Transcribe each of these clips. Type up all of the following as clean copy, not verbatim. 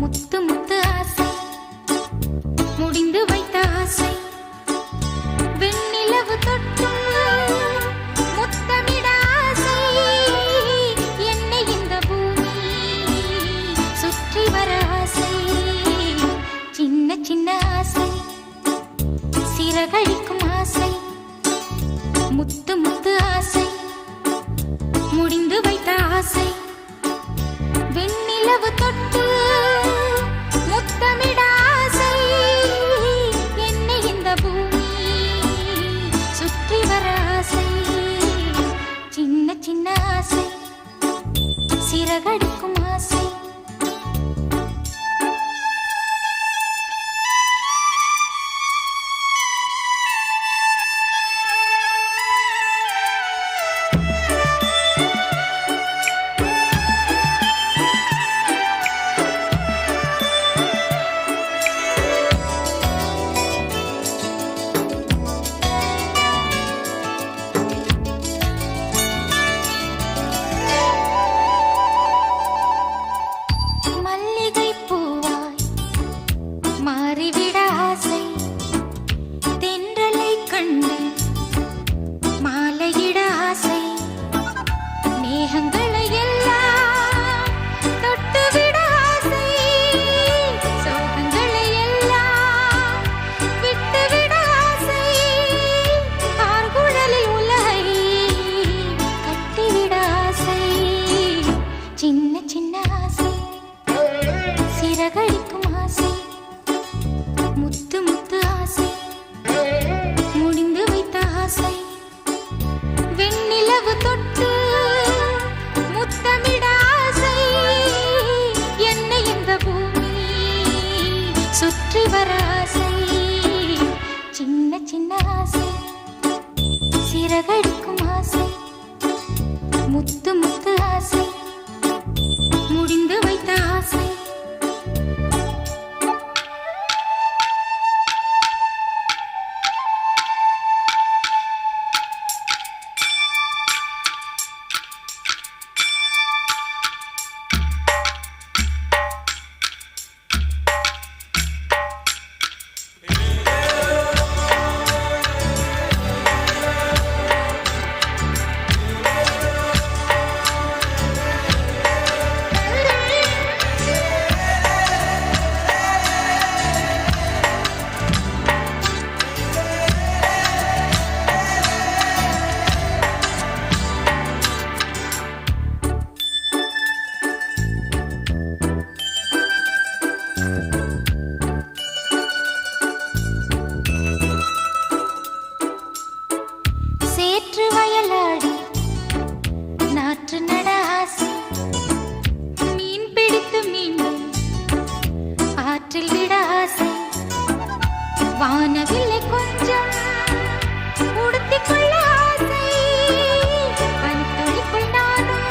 முத்து முத்து ஆசை முடிந்து வைத்த ஆசை வெண்ணிலவு தொட்டு முத்தமிட ஆசை என்னை இந்த பூமி சுற்றி வர ஆசை சின்ன சின்ன ஆசை சிறகழிக்கும் ஆசை முத்து முத்து ஆசை முடிந்து வைத்த ஆசை வெண்ணிலவு தொட்டு முத்தமிட ஆசை என்னை இந்த பூமி சுற்றி வர ஆசை சின்ன சின்ன ஆசை சிறகடிக்கும் ஆசை சிறகடிக்கும் ஆசை முத்து முத்து ஆசை முடிந்து வைத்த ஆசை வெண்ணிலவு தொட்டு முத்தமிட ஆசை என்னை இந்த பூமி சுற்றி வர ஆசை சின்ன சின்ன ஆசை சிறகடிக்கும் ஆசை முத்து முத்து ஆசை முடிந்து வைத்த ஆசை சேற்று வயலாடி நாற்று நட ஆசை மீன் பிடித்து மீண்டும் ஆற்றில் விட ஆசை வானவில்லை கொஞ்சம் உடுத்திக் கொள்ள ஆசை பனித்துளிக்குள் நானும்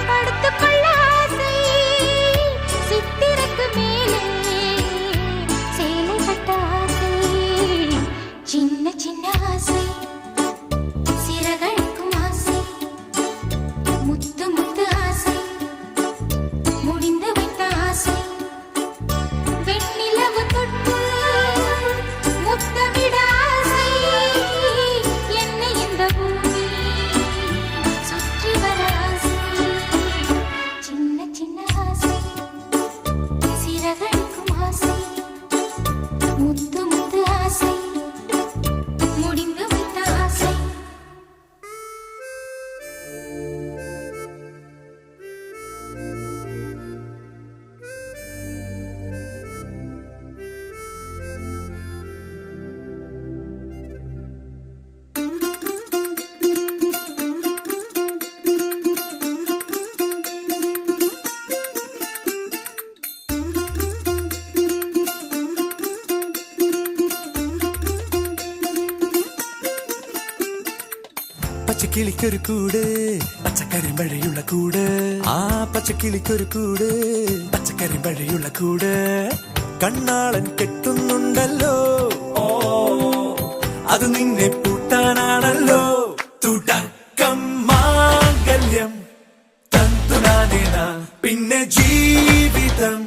படுத்துக் கொள்ள ஆசை சித்திரக்கு மேலே சேலை கட்ட ஆசை சின்ன சின்ன ஆசை சிறகடிக்கும் ஆசை முத்து முத்து ஆசை முடிந்து வைத்த ஆசை வெண்ணிலவு தொட்டு முத்தமிட ஆசை என்னை இந்த பூமி சுற்றி வர ஆசை சின்ன சின்ன ஆசை சிறகடிக்கும் ஆசை முத்து முத்து ஆசை முடிந்து வைத்த ஆசை പച്ചക്കിളിക്കൊരു കൂട് പച്ചക്കരിമ്പഴയുള്ള കൂട് ആ പച്ചക്കിളിക്കൊരു കൂട് പച്ചക്കരിമ്പഴയുള്ള കൂട് കണ്ണാളൻ കെട്ടുന്നുണ്ടല്ലോ അത് നിന്നെ പൂട്ടാനാണല്ലോ തുടക്കം മാംഗല്യം തന്തുനാനേന പിന്നെ ജീവിതം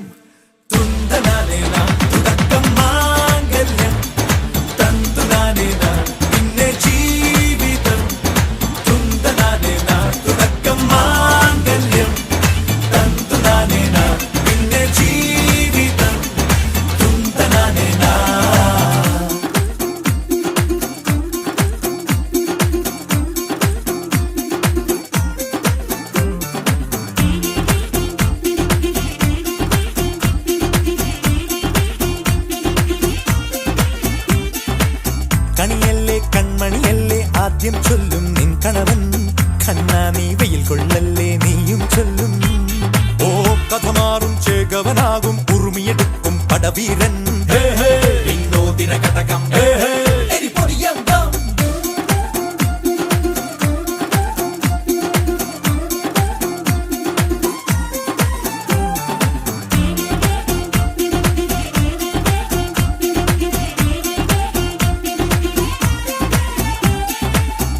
ആദ്യം ചൊല്ലും നിൻ കണവൻ കണ്ണാ നീ വെയിൽ കൊള്ളല്ലേ നീയും ചൊല്ലും ഓ കഥ മാറും ചേകവനാകും ഉറുമിയെടുക്കും പടവീരൻ വിനോദിന കടകം എരിപൊടിയന്തം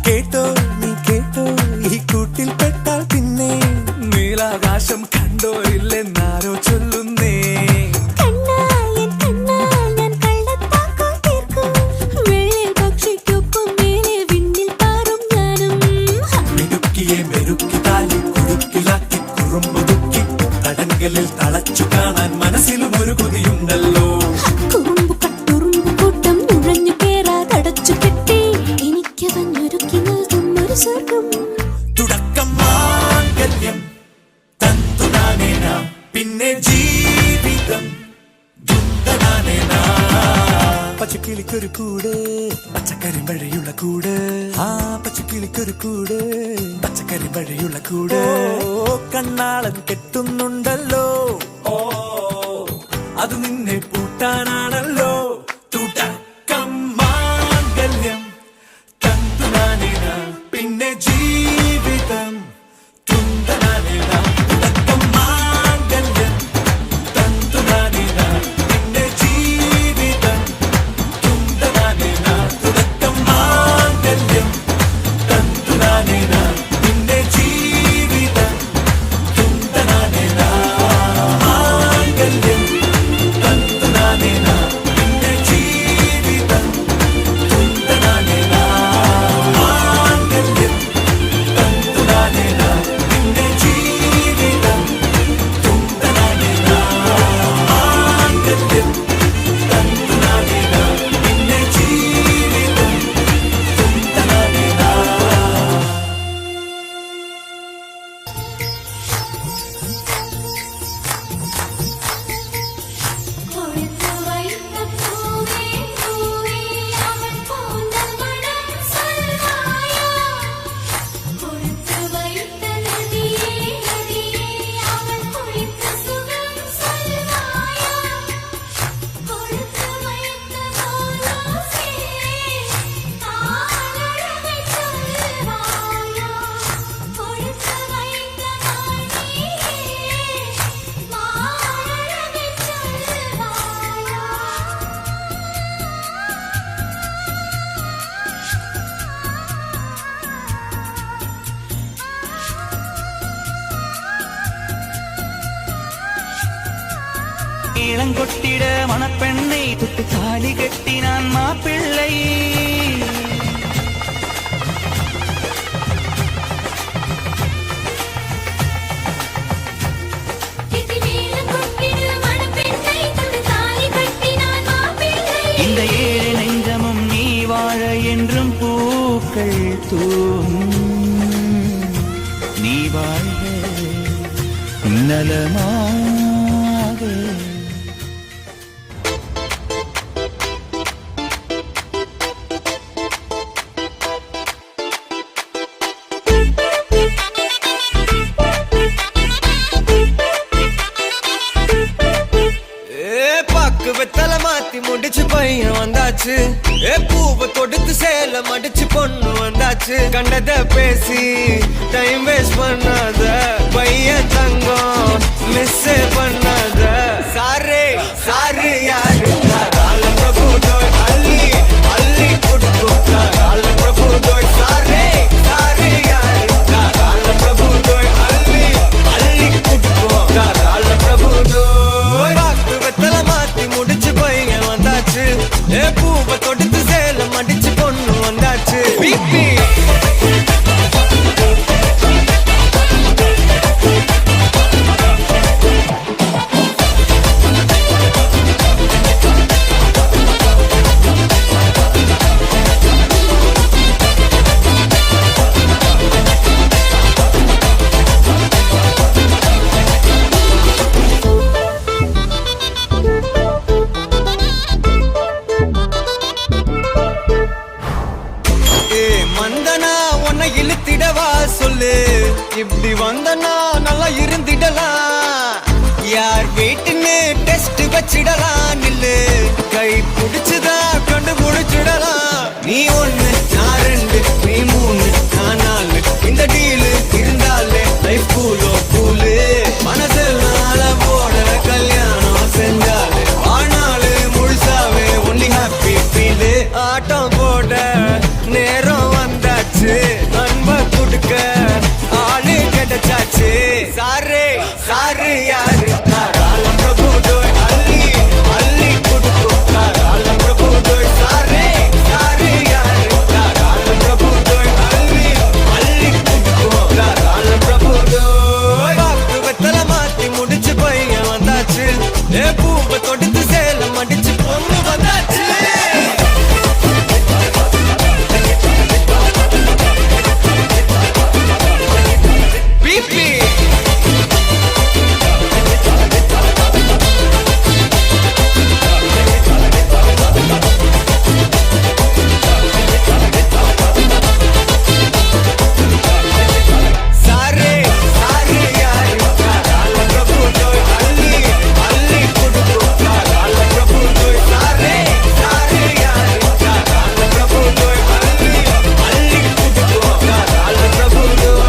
കേട്ടോ നീ കേട്ടോ ഈ കൂട്ടിൽ പെട്ടാൽ പിന്നെ നീലാകാശം കണ്ടോ ഇല്ലെന്നാരോ ചൊല്ലുന്നേ മിടുക്കിയെ മെരുക്കി താലി കുരുക്കിലാക്കി കുറുമ്പുതുക്കി തടങ്കലിൽ തളച്ചു കാണാൻ മനസ്സിലും ഒരു കൊതിയുണ്ടല്ലോ തുടക്കം മാംഗല്യം തന്തുനാനേന പിന്നെ ജീവിതം ദുന്തനാനേന പച്ചക്കിളിക്കൊരു കൂട് പച്ചക്കറി വഴിയുള്ള കൂട് ആ പച്ചക്കിളിക്കൊരു കൂട് പച്ചക്കറി വഴിയുള്ള കൂട് കണ്ണാളൻ കെട്ടുന്നുണ്ടല്ലോ ഓ അത് നിന്നെ പൂട്ടാനാണല്ലോ തുടക്കം മാംഗല്യം തന്തുനാനേന പിന്നെ ജീവിതം തുന്തനാനേന തുടക്കം മാംഗല്യം തന്തുനാനേന പിന്നെ ജീവിതം തുന്തനാനേന തുടക്കം മാംഗല്യം തന്തുനാനേന പിന്നെ ജീവിതം തുന്തനാനേന മാംഗല്യം തന്തുനാനേന പിന്നെ ജീവിതം തുന്തനാനേന മാംഗല്യം തന്തുനാനേന പിന്നെ ജീവിതം തുന്തനാനേന മാംഗല്യം തന്തുനാനേന പിന്നെ ജീവിതം തുന്തനാനേന കൊടുത്തു വൈത്ത പൂവേ പൂവേ അവൻ പൂന്തൽ മണം സൽവായ കൊടുത്തു വൈത്ത നദിയേ നദിയേ അവൻ കുളിത്ത സുഖം സൽവായ കൊടുത്തു വൈത്ത മോലോസേ താനഴകை ചൊൽവായ കൊടുത്തു വൈത്ത മാനിയേ മാനഴകை ചൊൽവായ இளங்கொட்டிட மணப்பெண்ணை தொட்டு தாலி கட்டினான் மாப்பிள்ளை கிதிமேல கொட்டிடு மணப்பெண்ணை தொட்டு தாலி கட்டினான் மாப்பிள்ளை இந்த ஏழு நெஞ்சமும் நீ வாழ என்றும் பூக்கள் தூவும் நீ வாழ்க நலமாக பாக்கு வெத்தல மாத்தி முடிச்சு பையன் வந்தாச்சு பூவை கொடுத்து சேல மடிச்சு பொண்ணு வந்தாச்சு கண்டத பேசி டைம் வேஸ்ட் பண்ணாத பையன் தங்கம் மிஸ் பண்ணாத சாரே சாரு யாரு கால பிரபு தோய் அள்ளி அள்ளி கொடுத்து கால பிரபு தோய் சாரே சாரு யாரு கால பிரபு தோய் அள்ளி அள்ளி கொடுத்து கால பிரபு தோய் பாக்கு வெத்தல மாத்தி முடிச்சு பையன் வந்தாச்சு பூவை கொடுத்து சேல மடிச்சு பொண்ணு வந்தாச்சு பிபி சட்டுன்னு டெஸ்ட் வச்சிடலாம் நில்லு கை பிடிச்சுதா கண்டு முடிச்சிடலாம் நீ ஒண்ணு நான் ரெண்டு நீ மூணு நான் நாலு இந்த டீலு இருந்தாலே லைஃப் கூலு மனசெல்லாம் போட கல்யாணம் செஞ்சாலே ஆனாலு முழுசாவே ஒன்லி ஹாப்பி ஃபீலு ஆட்டம் போட நேரம் வந்தாச்சு அன்ப கொடுக்க ஆளு கிடைச்சாச்சு சாரு சாரு யாரு தாராளம் பிரபு டோய் அள்ளி அள்ளி கொடுக்கும் தாராளம் பிரபு டோய் சாரு சாரு யாரு தாராளம் பிரபு டோய் அள்ளி அள்ளி கொடுக்கும் தாராளம் பிரபு டோய் பாக்கு வெத்தல மாத்தி முடிச்சு பையன் வந்தாச்சு ஏ பூவை தொடுத்து சேலம் அடிச்சு பொண்ணு வந்தாச்சு பிபி சாரே சாரே யாரு தாராள பிரபு டோய் அள்ளி அள்ளி கொடுக்கும் தாராள பிரபு டோய் சாரே சாரே யாரு தாராள பிரபு டோய் அள்ளி அள்ளி கொடுக்கும் தாராள பிரபு டோய்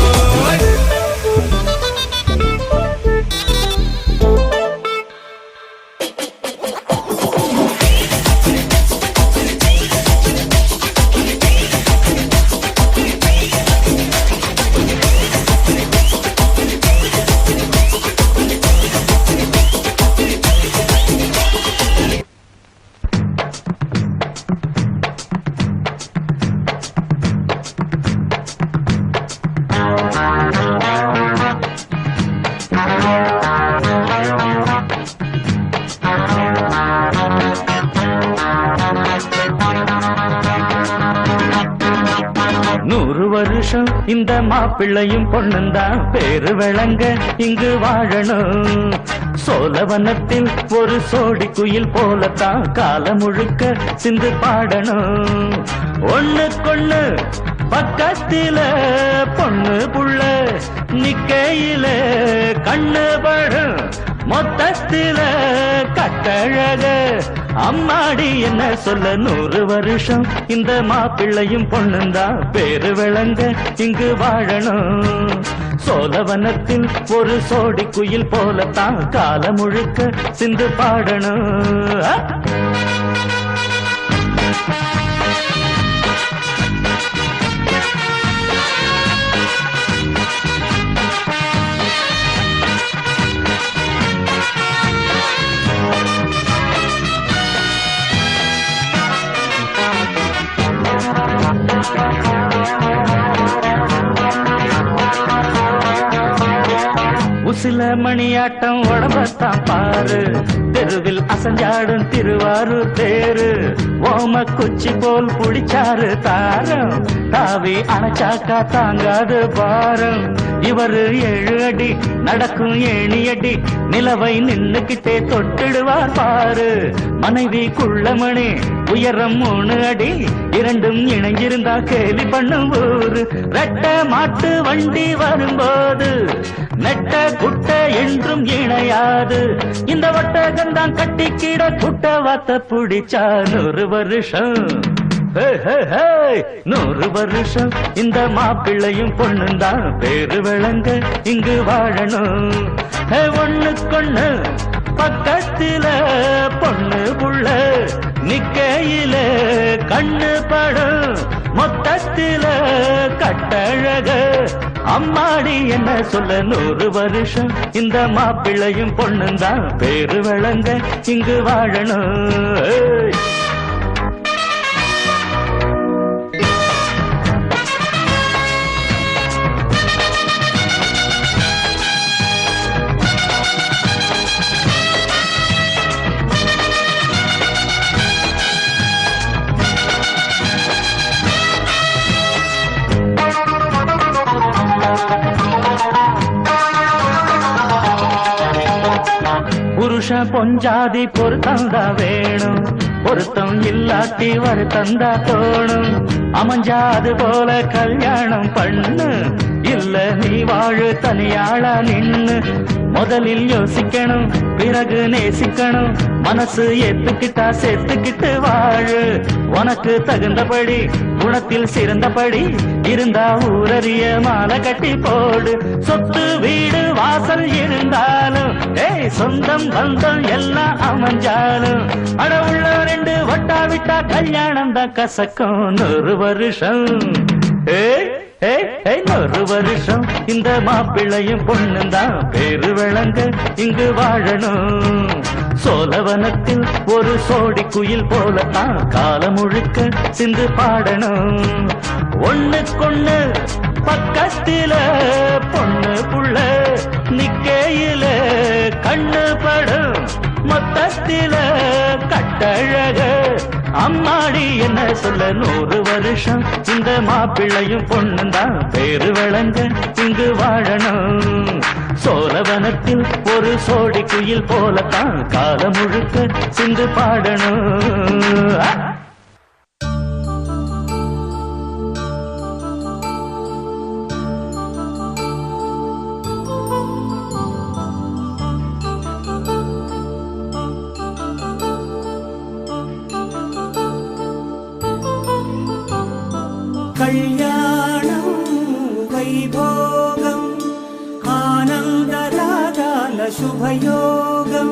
நூறு வருஷம் இந்த மாப்பிள்ளையும் பொண்ணுந்தான் பேரு விளங்க இங்கு வாழணும் சோழவனத்தில் ஒரு சோடி குயில் போலத்தான் காலம் முழுக்க சிந்து பாடணும் ஒண்ணுக்கொண்ணு பக்கத்தில பொண்ணு புள்ள நிக்கையில கண்ணு படும் மொத்தத்தில கட்டழக அம்மாடி என்ன சொல்ல நூறு வருஷம் இந்த மாப்பிள்ளையும் பொண்ணுந்தான் பேரு விளங்க இங்கு வாழணும் சோழவனத்தில் ஒரு சோடி குயில் போலத்தான் காலம் முழுக்க சிந்து பாடணும் உசில மணியாட்டம் உடம்பத்தான் பாரு தெருவில் அசஞ்சாடும் திருவாரூர் தேரு ஓம குச்சி போல் புடிச்சாரு தாரம் தாவி அணைச்சாக்கா தாங்காது பாரம் இவரு 7 அடி நடக்கும் ஏணியடி நிலவை நின்னுக்கிட்டே தொட்டிடுவார் பாரு மனைவி குள்ளமணி உயரம் 3 அடி இரண்டும் இணைஞ்சிருந்தா கேலி பண்ணும் ஊரு ரெட்ட மாட்டு வண்டி வரும்போது நெட்ட குட்ட என்றும் இணையாது இந்த ஒட்டகந்தான் கட்டிக்கிட குட்ட வாத்த புடிச்சா 100 வருஷம் 100 வருஷம் இந்த மாப்பிள்ளையும் பொண்ணுந்தான் பேரு விளங்க இங்கு வாழணும் ஒண்ணுக்கொண்ணு பக்கத்தில பொண்ணு புள்ள நிக்கையில கண்ணு படும் மொத்தத்தில கட்டழக அம்மாடி என்ன சொல்ல 100 வருஷம் இந்த மாப்பிள்ளையும் பொண்ணுந்தான் பேரு விளங்க இங்கு வாழணும் புருஷன் பொஞ்சாதி பொருத்தந்தா வேணும் பொருத்தம் இல்லாட்டி வருத்தந்தா தோணும் அமைஞ்சாது போல கல்யாணம் பண்ணு இல்ல நீ வாழு தனியாளா நின்னு முதலில் யோசிக்கணும், பிறகு நேசிக்கணும். மனசு ஏத்துக்கிட்டா சேர்த்துக்கிட்டு வாழு. உனக்கு தகுந்தபடி, குணத்தில் சிறந்தபடி இருந்தா ஊரறிய மாலை கட்டி போடு. சொத்து வீடு வாசல் இருந்தாலும், சொந்தம் பந்தம் எல்லாம் அமைஞ்சாலும், அட உள்ள ரெண்டு வட்டா விட்டா கல்யாணம் தான் கசக்கும். 100 வருஷம் 100 வருஷம் இந்த மாப்பிள்ளையும் பொண்ணுந்தான் பேரு விளங்க இங்கு வாழணும். சோழவனத்தில் ஒரு சோடி குயில் போலத்தான் காலம் முழுக்க சிந்து பாடணும். ஒண்ணுக்கொண்ணு பக்கத்தில பொண்ணு புள்ள நிக்கையில கண்ணு படும். மொத்தத்தில கட்டழக அம்மாடி என்ன சொல்ல. 100 வருஷம் இந்த மாப்பிள்ளையும் பொண்ணுந்தான் பேரு விளங்க இங்கு வாழணும். சோழவனத்தில் ஒரு சோடி குயில் போலத்தான் காலம் முழுக்க சிந்து பாடணும். కళ్యాణం వైభోగం ఆనందరాగాల శుభయోగం.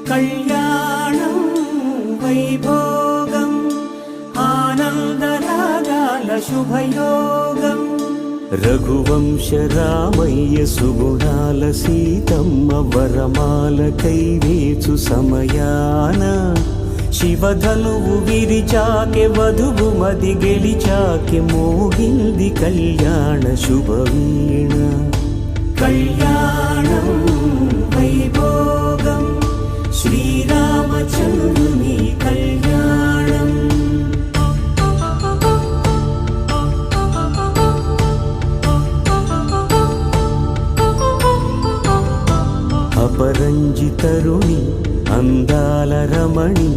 కళ్యాణం వైభోగం ఆనందరాగాల శుభయోగం. రఘువంశ రామయ్య సుగుణాల సీతమ్మ వరమాల కైవేచు సమయాన శివధనువు విరిచాకె వధువు మది గెలిచాకె మోగింది కళ్యాణ శుభవీణ. కళ్యాణం వైభోగం శ్రీరామచంద్రుని కళ్యాణం. అపరంజి తరుణి అందాల రమణి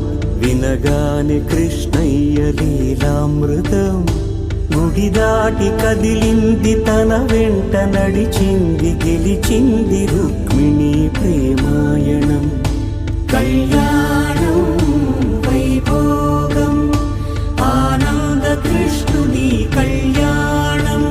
వినగానే కృష్ణయ్య లీలామృతం. గుడి దాటి కదిలింది తన వెంట నడిచింది గెలిచింది రుక్మిణి ప్రేమాయణం. కళ్యాణం వైభోగం ఆనంద కృష్ణుని కళ్యాణం.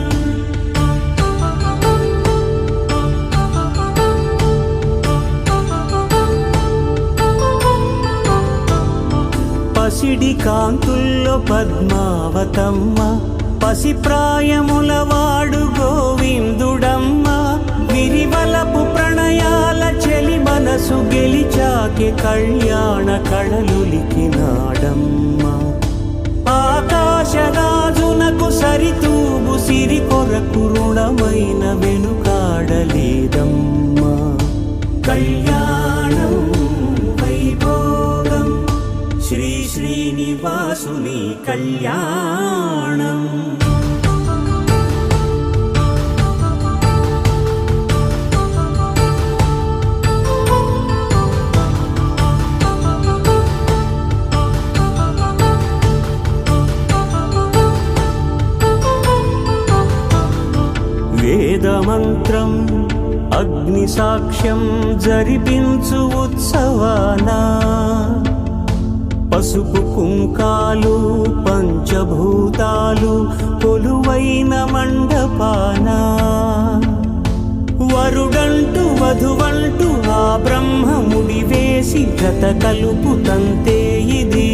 పసిడి కాంతుల్లో పద్మావతమ్మ పసి ప్రాయముల వాడు గోవిందుడమ్మ. విరివలపు ప్రణయాల చెలి మనసు గెలిచాకే కళ్యాణ కళలులికినాడమ్మ. ఆకాశరాజునకు సరితూగు సిరి కొరకు రుణమైన వెనుకాడలేదమ్మా. కళ్యాణం వైభోగం శ్రీ శ్రీనివాసుని కళ్యాణం. వేదమంత్రం అగ్ని సాక్ష్యం జరిపించు ఉత్సవానా. పసుపు కుంకాలు పంచభూతాలు కొలువైన మండపానా. వరుడంటూ వధువంటూ ఆ బ్రహ్మముడి వేసి జత కలుపు తంతే ఇది.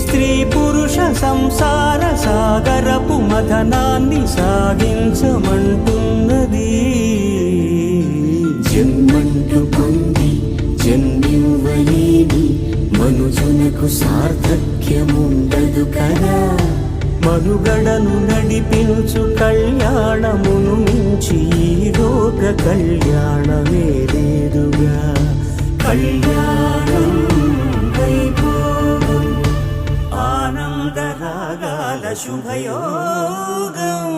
స్త్రీ పురుష సంసార సాగరపు మథనాన్ని సాగించమంటున్నది. జన్మంటూ పొంది జన్మివ్వలేని మనుజునకు సార్థక్యముండదు కదా. మనుగడను నడిపించు కళ్యాణమును మించి ఈ లోక కళ్యాణమే లేదుగా. కళ్యాణం వైభోగం ఆనందరాగాల శుభయోగం.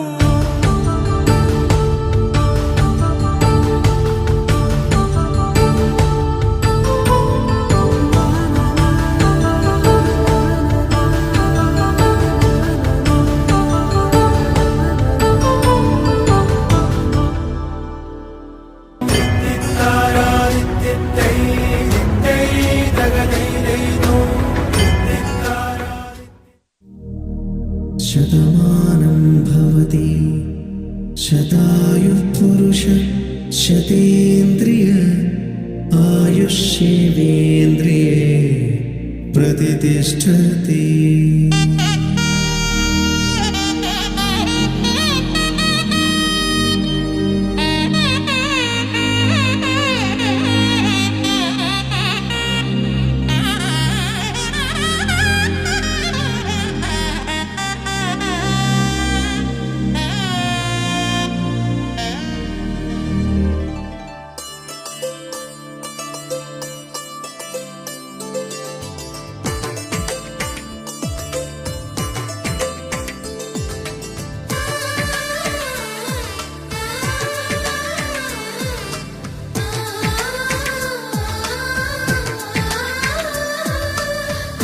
శతమానం భవతి శతాయుః పురుష శతేంద్రియ ఆయుష్యేంద్రియే ప్రతిష్టతి.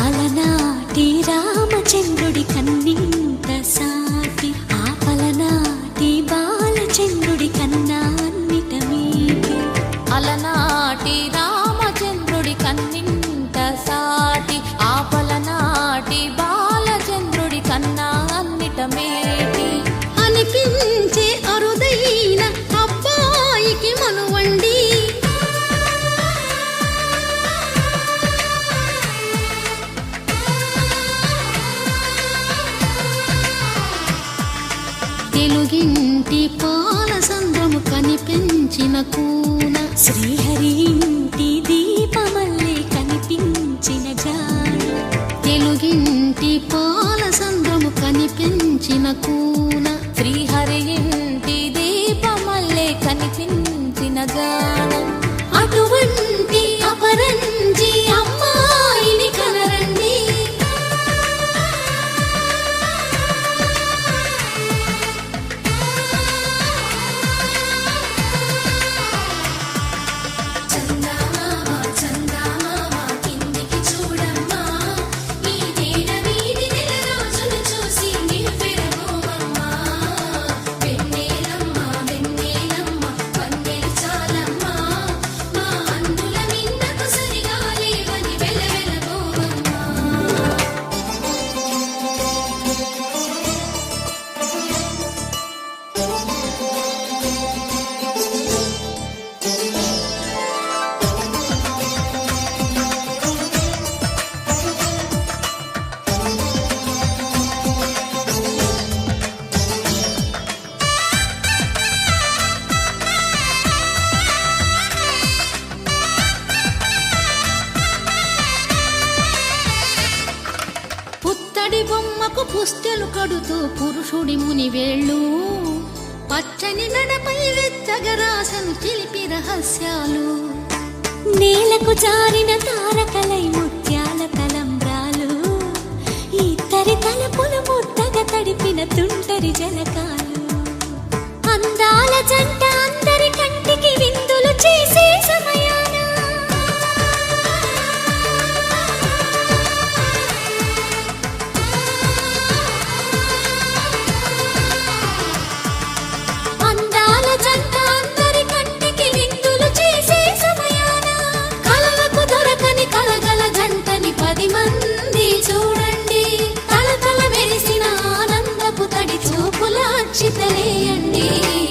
అలనాటి రామచంద్రుడి కన్నింత సాటి ఆపలనాటి బాలచంద్రుడి కన్నా అన్నిట మీటి. అలనాటి రామచంద్రుడి కన్నింత సాటి ఆపలనాటి బాలచంద్రుడి కన్నా అన్నిట మేటి. అనిపించే అరుదైన అబ్బాయికి మనువండి తెలుగింటి పాల సంద్రము కనిపించిన కూన శ్రీహరి ఇంటి దీపమల్లే కనిపించిన జాన. తెలుగింటి పాల సంద్రము కనిపించిన కూన శ్రీహరి ఇంటి దీపమల్లే కనిపించిన గానం. అటువంటి అపరంజి అమ్మాయిని కనరండి. చందమామ చందమామ కిందికి చూడమ్మా, ఈ తేడ వీధి నెల రోజులు చూసి నివ్వెరబోవమ్మా. వెన్నెలమ్మ వెన్నెలమ్మ వన్నెలు చాలమ్మా, మా అందుల మిన్నకు సరిగా లేవని వెలవెలబోవమ్మా. పుత్తడి బొమ్మకు పుస్తెలు కడుతూ పురుషుడి ముని వేళ్ళు, పచ్చని నడపై వెచ్చగరాసను చిలిపి రహస్యాలు. నేలకు జారిన తారకలై ముత్యాల తలంబ్రాలు, ఇద్దరి తలపులు ముద్దగా తడిపిన తుంటరి జలకాలు. అందాల జంట అందరి కంటికి విందులు చేసే సమయాన అందాల జంట అందరి కంటికి విందులు చేసే సమయాన కలలకు దొరకని కలగల జంటని 10 మంది చూడండి. తలతల మెరిసిన ఆనందపు తడి చూపుల అక్షితలేయండి.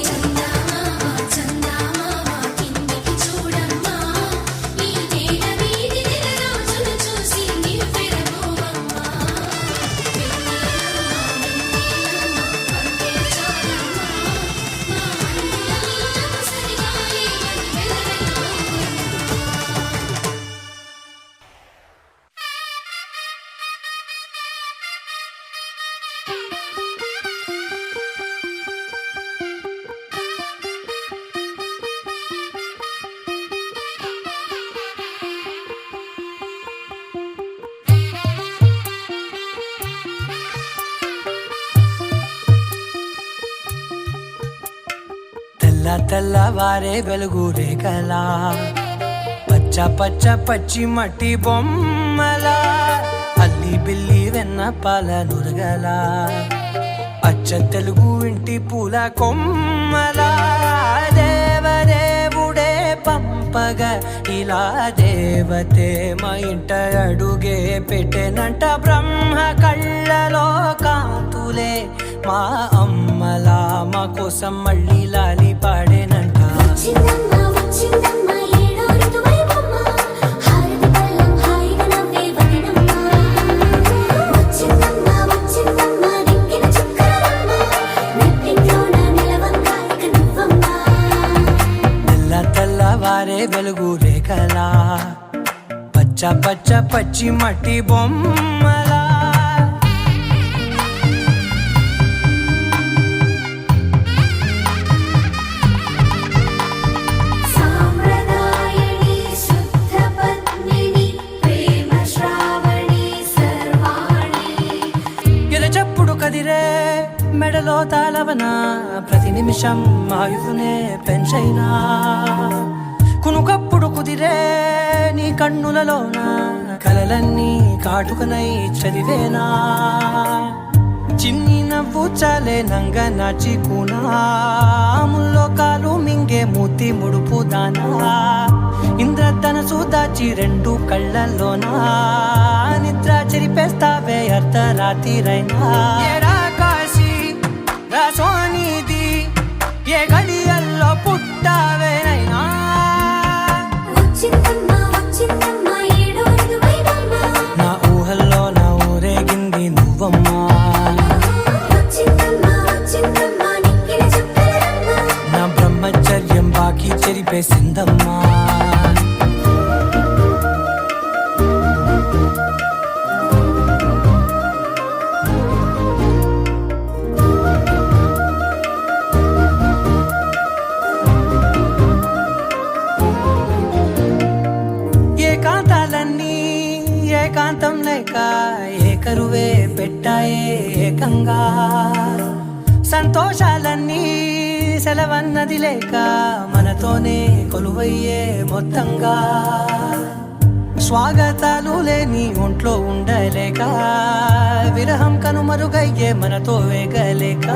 చందమామ చందమామ కిందికి చూడమ్మా, ఈ తేడ వీధి నెల రోజులు చూసి నివ్వెరబోవమ్మా. వెన్నెలమ్మ వెన్నెలమ్మ వన్నెలు చాలమ్మా, మా అందుల మిన్నకు సరిగా లేవని వెలవెలబోవమ్మా. తెల్ల తెల్లవారే వెలుగు రేఖలా, పచ్చ పచ్చ పచ్చి మట్టి బొమ్మలా, అల్లి బిల్లి వెన్న పాల నురగలా, అచ్చ తెలుగు ఇంటి పూల కొమ్మలా, దేవదేవుడే పంప చెప్పగా ఇలా దేవతే మా ఇంట అడుగే పెట్టెనంట బ్రహ్మ కళ్ళలో కాంతులే మా అమ్మలా మా కోసం మళ్ళీ లాలి పాడేనంట వచ్చిందమ్మ వచ్చిందమ్మ ఏడో ఋతువైవమ్మ హారతి పళ్ళం హాయిగా నవ్వే వదినమ్మ వచ్చిందమ్మ వచ్చిందమ్మ నెక్కిన చుక్కలమ్మ నెట్టింట్లోన నిలవంగా ఇక నువ్వమ్మ తెల్ల తెల్లవారే వెలుగు రేఖలా పచ్చ పచ్చ పచ్చి మట్టి బొమ్మలా సాంప్రదాయని శుద్ధ పద్మిని ప్రేమ శ్రావణి సర్వాణి ఎరచప్పుడు కదిరే మెడలో తాళవన ప్రతి నిమిషం ఆయుధునే పెంచైనా కునుకప్పుడు కుదిరే నీ కన్నులలోన కలలన్నీ కాటుకనై చదివేనా చిన్ని నవ్వు చాలే నంగ నాచి కూనాముల్లో కాలు మింగే మూతి ముడుపు దానా ఇంద్రధనసు దాచి రెండు కళ్ళల్లోనా నిద్ర చెరిపేస్తావే అర్ధరాత్రిరైనా ఏరా కాశీ రా సోనిది ఏ గడియల్లో పుట్టావేనైనా వచ్చిందమ్మ వచ్చిందమ్మ ఏడో ఋతువైవమ్మ నా ఊహల్లో నా ఊరేగింది నువ్వమ్మా వచ్చిందమ్మ వచ్చిందమ్మ నెక్కిన చుక్కలమ్మ నా బ్రహ్మచర్యం బాకీ చెరిపేసిందమ్మా ఏకాంతాలన్నీ ఏకాంతం లేక ఏకరువే పెట్టాయే ఏకంగా సంతోషాలన్నీ సెలవన్నది లేక మనతోనే కొలువయ్యే మొత్తంగా స్వాగతాలు లేని ఒంట్లో ఉండలేక విరహం కనుమరుగయ్యే మనతో వేగలేక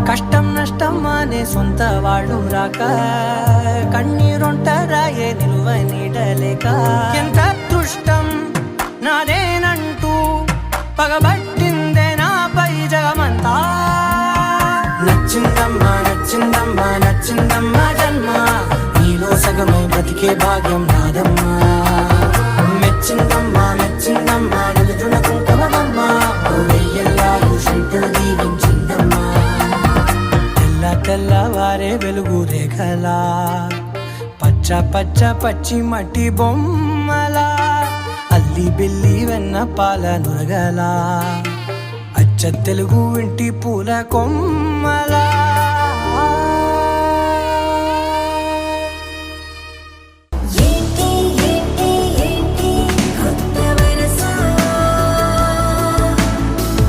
కష్టం నష్టం అనే సొంత వాళ్ళు రాక కన్నీరొంటరాయే నిలువ నీడలేక ఎంత అదృష్టం నాదేనంటూ పగబట్టిందే నాపై జగమంతా నచ్చిందమ్మా నచ్చిందమ్మా నచ్చిందమ్మా జన్మ నీలో సగమై బ్రతికే భాగ్యం నాదమ్మా మెచ్చిందమ్మా మెచ్చిందమ్మా నిలుతున్న కుంకుమమ్మా వెయ్యల్లాలు శంకరు దీవించిందమ్మా తెల్ల తెల్లవారే వెలుగు రేఖలా పచ్చ పచ్చ పచ్చి మట్టి బొమ్మలా అల్లి బిల్లి వెన్న పాల నురగలా అచ్చ తెలుగు ఇంటి పూల కొమ్మలా ఏంటి ఏంటి ఏంటి కొత్త వరస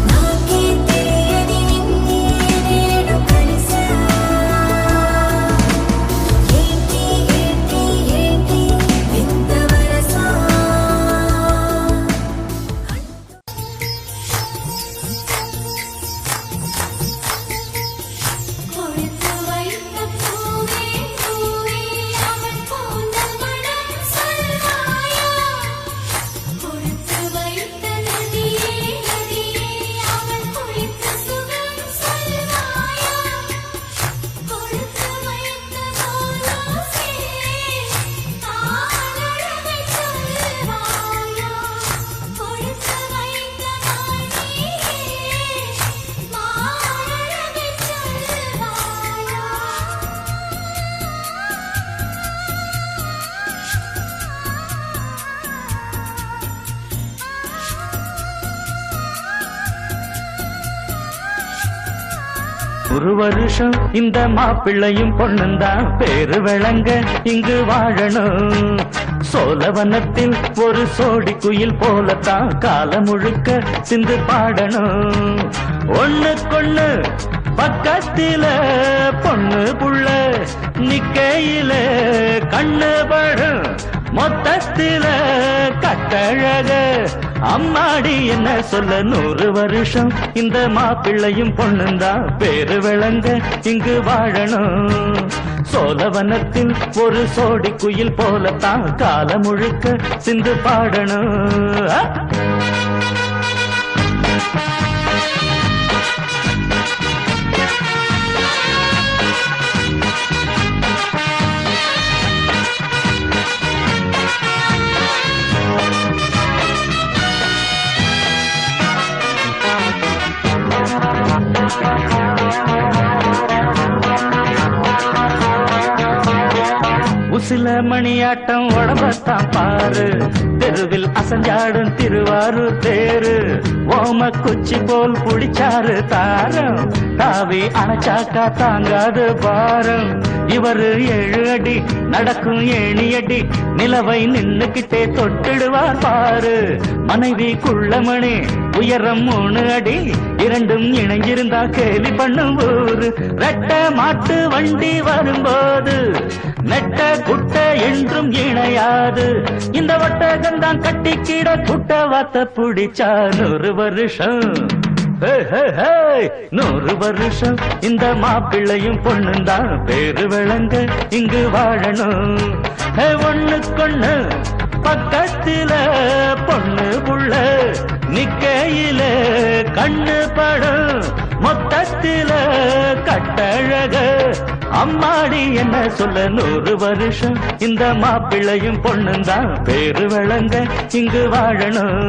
నాకే తెలియని నిన్నే నేడు కలిసా ఏంటి ఏంటి ఏంటి వింత వరస கொடுத்து வைத்த பூவே பூவே அவன் கூந்தல் மணம் சொல்வாயா கொடுத்து வைத்த நதியே நதியே அவன் குளித்த சுகம் சொல்வாயா கொடுத்து வைத்த கோலோசே காலழகை சொல்வாயா கொடுத்து வைத்த மணியே மாலழகை சொல்வாயா ஒரு வருஷம் இந்த மாப்பிள்ளையும் பொண்ணுந்தான் பேரு விளங்க இங்கு வாழணும் சோழவனத்தில் ஒரு சோடி குயில் போலத்தான் காலம் முழுக்க சிந்து பாடணும் ஒண்ணுக்கொண்ணு பக்கத்தில பொண்ணு புள்ள நிக்கையில கண்ணு படும் மொத்தத்தில கட்டழக அம்மாடி என்ன சொல்ல 100 வருஷம் இந்த மாப்பிள்ளையும் பொண்ணுந்தான் பேரு விளங்க இங்கு வாழணும் சோழவனத்தில் ஒரு சோடி குயில் போலத்தான் காலம் முழுக்க சிந்து பாடணும் உசில மணியாட்டம் உடம்பத்தான் பாரு தெருவில் அசஞ்சாடும் திருவாரூர் தேரு ஓம குச்சி போல் புடிச்சாரு தாரம் தாவி அணைச்சாக்கா தாங்காது பாரம் இவரு 7 அடி நடக்கும் 7 அடி நிலவை நின்னுக்கிட்டே தொட்டிடுவார் பாரு மனைவி குள்ளமணி உயரம் 3 அடி இரண்டும் இணைஞ்சிருந்தா கேலி பண்ணும் ஊரு ரெட்ட மாட்டு வண்டி வரும்போது நெட்ட குட்ட என்றும் இணையாது இந்த ஒட்டகந்தான் கட்டிக்கிட குட்ட வாத்த புடிச்சா 100 வருஷம் 100 வருஷம் இந்த மாப்பிள்ளையும் பொண்ணுந்தான் பேரு விளங்க இங்கு வாழணும் ஒண்ணுக்கொண்ணு பக்கத்தில பொண்ணு புள்ள நிக்கையில கண்ணு படும் மொத்தத்தில கட்டழக அம்மாடி என்ன சொல்ல 100 வருஷம் இந்த மாப்பிள்ளையும் பொண்ணுந்தான் பேரு விளங்க இங்கு வாழணும்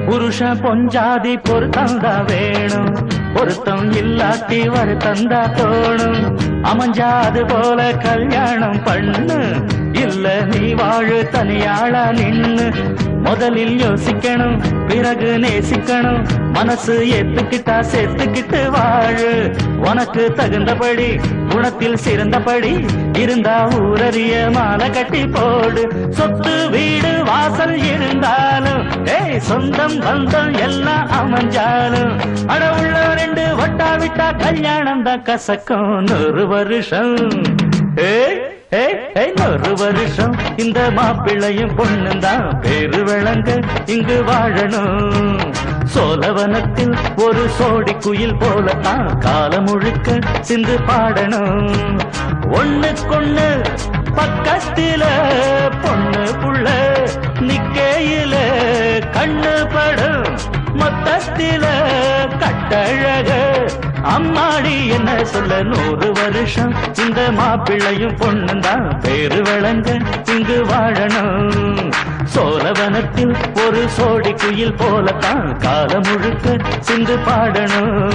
புருஷன் பொஞ்சாதி பொருத்தந்தா வேணும் பொருத்தம் இல்லாட்டி வருத்தந்தா தோணும் அமைஞ்சாது போல கல்யாணம் பண்ணு இல்ல நீ வாழு தனியாளா நின்னு முதலில் யோசிக்கணும் பிறகு நேசிக்கணும் மனசு ஏத்துக்கிட்டா சேர்த்துக்கிட்டு வாழு உனக்கு தகுந்தபடி குணத்தில் சிறந்தபடி இருந்தா ஊரறிய மாலை கட்டி போடு சொத்து வீடு வாசல் இருந்தாலும் சொந்தம் பந்தம் எல்லாம் அமைஞ்சாலும் அட உள்ள 2 வட்டா விட்டா கல்யாணம் தான் கசக்கும் 100 வருஷம் 100 வருஷம் இந்த மாப்பிள்ளையும் பொண்ணுந்தான் பேரு விளங்க இங்கு வாழணும் சோழவனத்தில் ஒரு சோடி குயில் போலத்தான் காலம் முழுக்க சிந்து பாடணும் ஒண்ணுக்கொண்ணு பக்கத்தில பொண்ணு புள்ள நிக்கையில கண்ணு படும் மொத்தத்தில கட்டழக அம்மாடி என்ன சொல்ல 100 வருஷம் இந்த மாப்பிள்ளையும் பொண்ணுந்தான் பேரு விளங்க இங்கு வாழணும் சோழவனத்தில் ஒரு சோடி குயில் போலத்தான் காலம் முழுக்க சிந்து பாடணும்